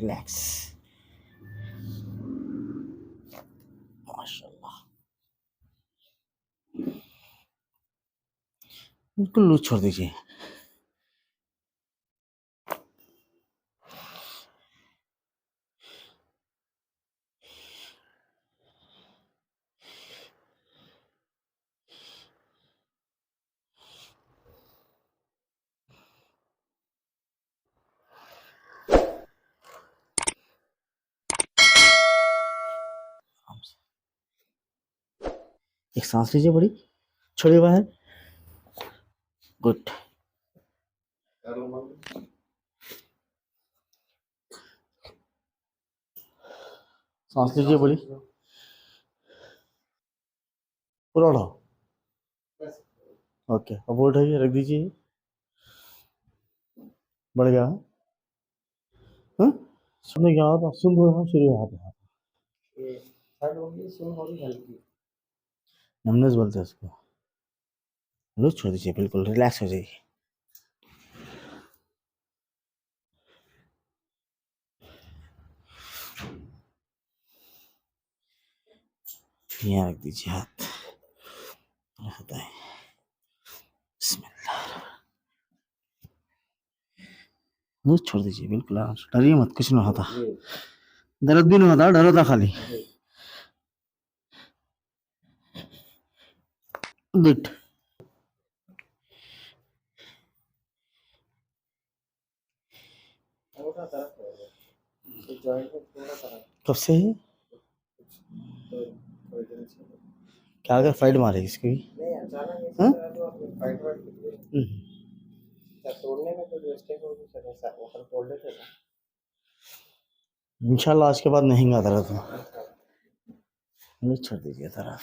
Relax. माशाल्लाह, बिल्कुल loose छोड़ दीजिए। एक सांस लीजिए बड़ी, छोड़िए बाहर। गुड। सांस लीजिए बड़ी, पूरा उठाओ। ओके, अब उठाइए, रख दीजिए। बढ़ गया? हाँ, सुन क्या था, सुन दो ना, शुरू यहाँ पे नमनेस बोलते हैं उसको। लूज छोड़ दीजिए, बिल्कुल रिलैक्स हो जाइए। यहाँ रख दीजिए हाथ, होता है। लूज छोड़ दीजिए, बिल्कुल डरिए मत, कुछ नहीं होता, दर्द भी नहीं होता, डर होता खाली। गुड। कब से है? क्या अगर फाइट मारे इसकी? हाँ? इंशाल्लाह आज के बाद नहीं आता रहता। छोड़ दीजिए तरह।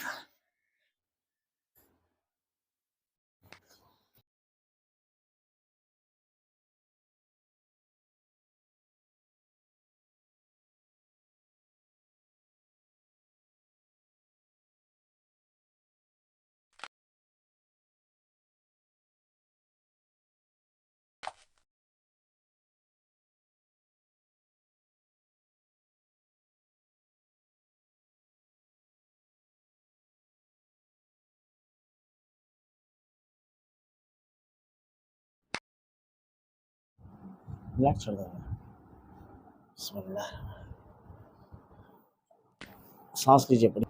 रिलैक्स छोड़ दो। बिस्मिल्लाह, सांस लीजिए बड़ी।